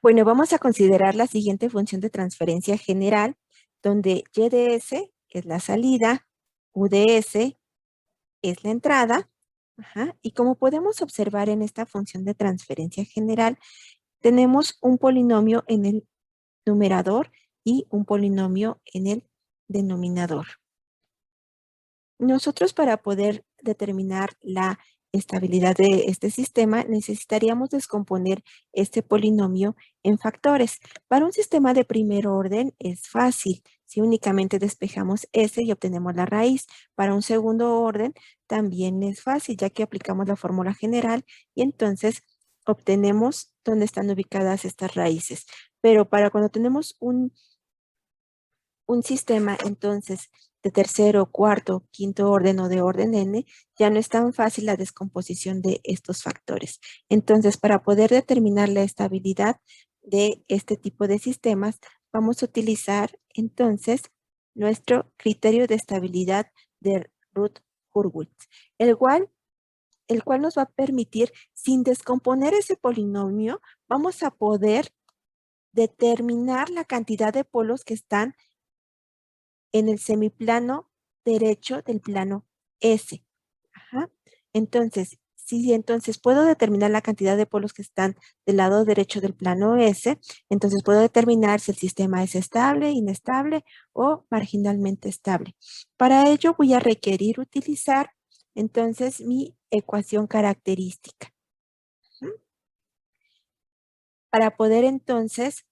Bueno, vamos a considerar la siguiente función de transferencia general, donde y de s es la salida, u de s es la entrada, y como podemos observar en esta función de transferencia general, tenemos un polinomio en el numerador y un polinomio en el denominador. Nosotros para poder determinar la estabilidad de este sistema necesitaríamos descomponer este polinomio en factores. Para un sistema de primer orden es fácil, si únicamente despejamos s y obtenemos la raíz. Para un segundo orden también es fácil, ya que aplicamos la fórmula general y entonces obtenemos dónde están ubicadas estas raíces. Pero para cuando tenemos un sistema, entonces, de tercero, cuarto, quinto orden o de orden n, ya no es tan fácil la descomposición de estos factores. Entonces, para poder determinar la estabilidad de este tipo de sistemas, vamos a utilizar, entonces, nuestro criterio de estabilidad de Routh-Hurwitz, el cual nos va a permitir, sin descomponer ese polinomio, vamos a poder determinar la cantidad de polos que están en el semiplano derecho del plano S. Entonces, si entonces puedo determinar la cantidad de polos que están del lado derecho del plano S, entonces puedo determinar si el sistema es estable, inestable o marginalmente estable. Para ello voy a requerir utilizar entonces mi ecuación característica. Para poder entonces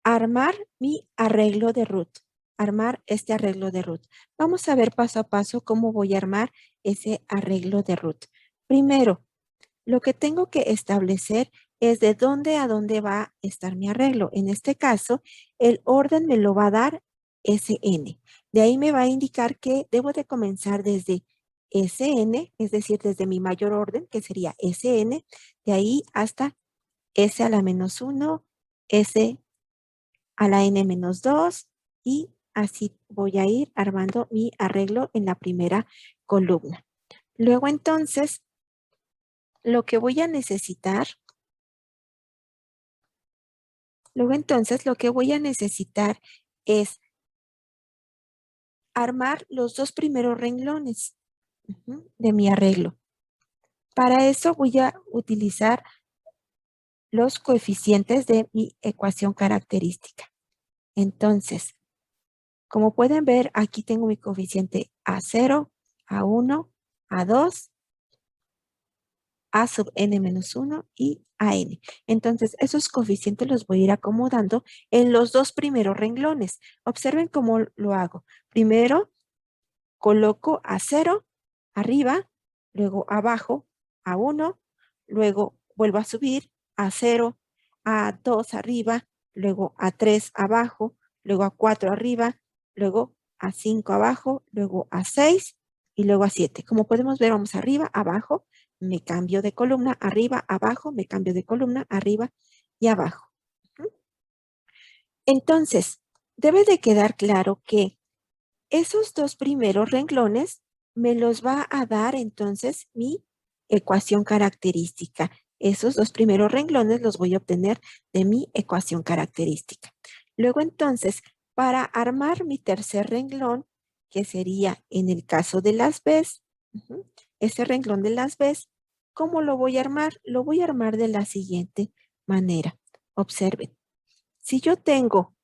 armar mi arreglo de Routh. Armar este arreglo de Routh. Vamos a ver paso a paso cómo voy a armar ese arreglo de Routh. Primero, lo que tengo que establecer es de dónde a dónde va a estar mi arreglo. En este caso, el orden me lo va a dar Sn. De ahí me va a indicar que debo de comenzar desde Sn, es decir, desde mi mayor orden, que sería Sn, de ahí hasta S a la menos 1, S a la n-2 y así voy a ir armando mi arreglo en la primera columna. Luego entonces, lo que voy a necesitar, es armar los dos primeros renglones de mi arreglo. Para eso voy a utilizar los coeficientes de mi ecuación característica. Entonces, como pueden ver, aquí tengo mi coeficiente A0, A1, A2, A sub n-1 y AN. Entonces, esos coeficientes los voy a ir acomodando en los dos primeros renglones. Observen cómo lo hago. Primero, coloco A0 arriba, luego abajo, A1, luego vuelvo a subir, A0, A2 arriba, luego A3 abajo, luego A4 arriba, luego A5 abajo, luego A6 y luego A7. Como podemos ver, vamos arriba, abajo, me cambio de columna, arriba, abajo, me cambio de columna, arriba y abajo. Entonces, debe de quedar claro que esos dos primeros renglones me los va a dar entonces mi ecuación característica. Esos dos primeros renglones los voy a obtener de mi ecuación característica. Luego entonces, para armar mi tercer renglón, que sería en el caso de las Bs, ese renglón de las Bs, ¿cómo lo voy a armar? Lo voy a armar de la siguiente manera. Observen. Si yo tengo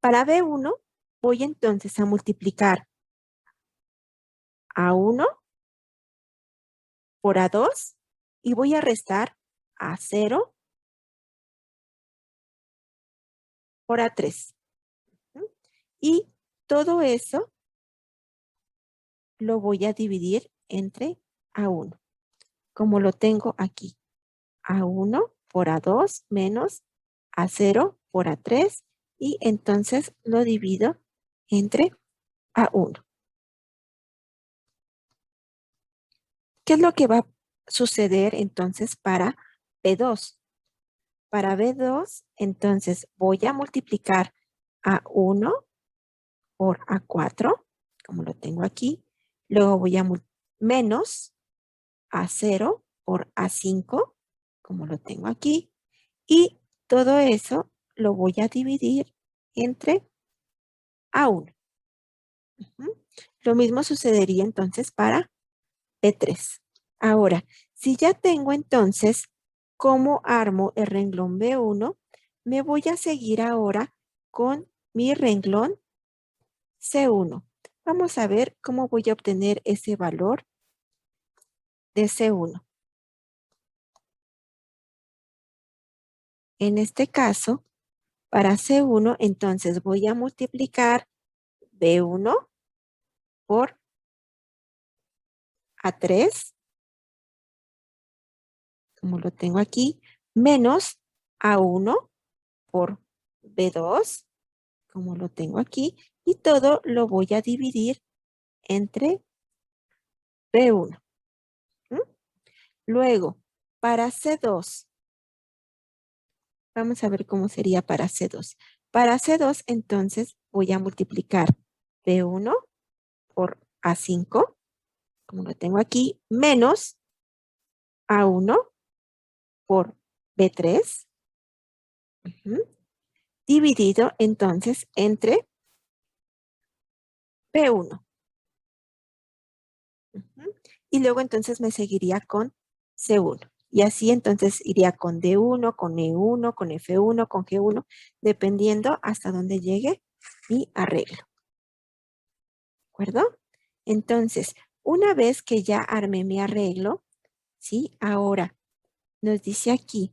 para B1, voy entonces a multiplicar A1 por A2 y voy a restar A0 por A3. Y todo eso lo voy a dividir entre A1, como lo tengo aquí. A1 por A2 menos A0 por A3 y entonces lo divido entre A1. ¿Qué es lo que va a suceder entonces para B2? Para B2, entonces voy a multiplicar A1 por A4, como lo tengo aquí. Luego voy a menos A0 por A5, como lo tengo aquí. Y todo eso lo voy a dividir entre A1. Lo mismo sucedería entonces para B3. Ahora, si ya tengo entonces cómo armo el renglón B1, me voy a seguir ahora con mi renglón C1. Vamos a ver cómo voy a obtener ese valor de C1. En este caso, para C1, entonces voy a multiplicar B1 por A3, como lo tengo aquí, menos A1 por B2, como lo tengo aquí, y todo lo voy a dividir entre B1. ¿Mm? Luego, para C2, vamos a ver cómo sería para C2. Para C2, entonces, voy a multiplicar B1 por A5, como lo tengo aquí, menos A1 por B3, dividido entonces entre B1. Y luego entonces me seguiría con C1. Y así entonces iría con D1, con E1, con F1, con G1, dependiendo hasta dónde llegue mi arreglo. ¿De acuerdo? Entonces, una vez que ya armé mi arreglo, ¿sí? Ahora nos dice aquí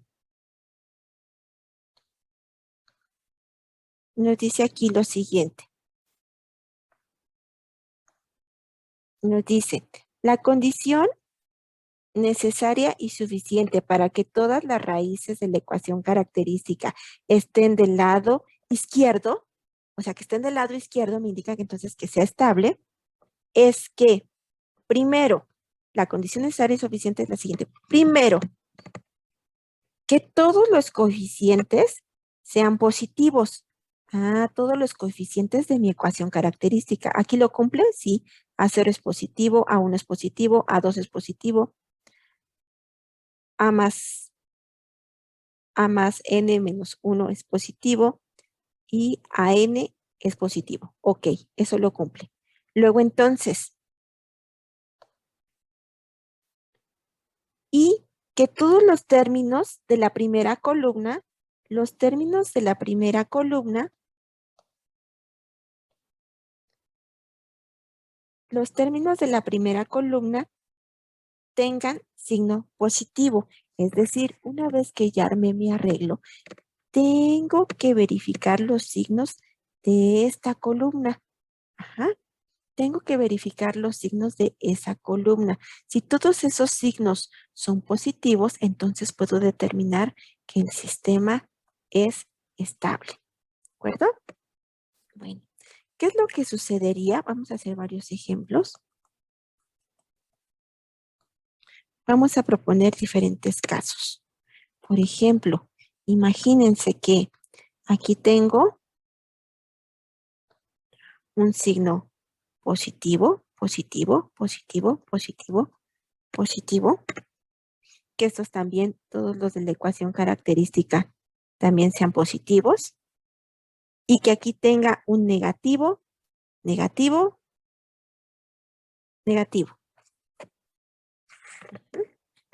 lo siguiente. Nos dice, la condición necesaria y suficiente para que todas las raíces de la ecuación característica estén del lado izquierdo, o sea, que estén del lado izquierdo me indica que entonces que sea estable, es que, primero, la condición necesaria y suficiente es la siguiente. Primero, que todos los coeficientes sean positivos. Ah, todos los coeficientes de mi ecuación característica. ¿Aquí lo cumple? Sí. A0 es positivo, A1 es positivo, A2 es positivo, A más N menos 1 es positivo y AN es positivo. Ok, eso lo cumple. Luego entonces, y que todos los términos de la primera columna, los términos de la primera columna tengan signo positivo. Es decir, una vez que ya armé mi arreglo, tengo que verificar los signos de esta columna. Ajá. Tengo que verificar los signos de esa columna. Si todos esos signos son positivos, entonces puedo determinar que el sistema es estable. ¿De acuerdo? Bueno, ¿qué es lo que sucedería? Vamos a hacer varios ejemplos. Vamos a proponer diferentes casos. Por ejemplo, imagínense que aquí tengo un signo positivo, positivo, positivo, positivo, positivo, que estos también, todos los de la ecuación característica, también sean positivos, y que aquí tenga un negativo, negativo, negativo.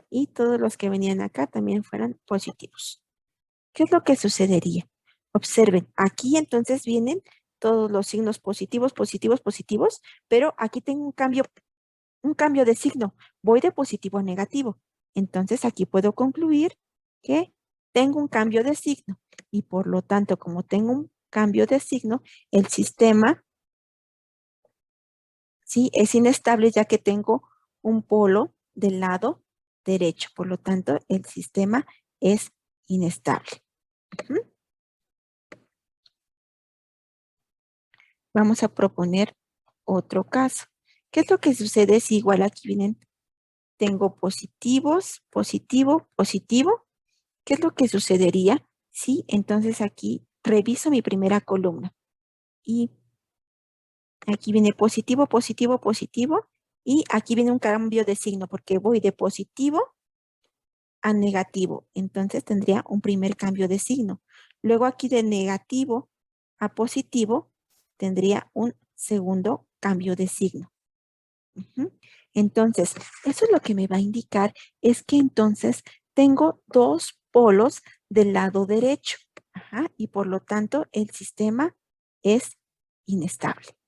Y todos los que venían acá también fueran positivos. ¿Qué es lo que sucedería? Observen, aquí entonces vienen todos los signos positivos, positivos, positivos, pero aquí tengo un cambio de signo. Voy de positivo a negativo. Entonces aquí puedo concluir que tengo un cambio de signo y por lo tanto, como tengo un cambio de signo, el sistema sí es inestable ya que tengo un polo del lado derecho. Por lo tanto, el sistema es inestable. Vamos a proponer otro caso. ¿Qué es lo que sucede si igual aquí vienen? Tengo positivos, positivo, positivo. ¿Qué es lo que sucedería si entonces aquí reviso mi primera columna? Y aquí viene positivo, positivo, positivo. Y aquí viene un cambio de signo porque voy de positivo a negativo. Entonces tendría un primer cambio de signo. Luego aquí de negativo a positivo tendría un segundo cambio de signo. Ujú. Entonces, eso es lo que me va a indicar es que entonces tengo dos polos del lado derecho. Ajá, y por lo tanto el sistema es inestable.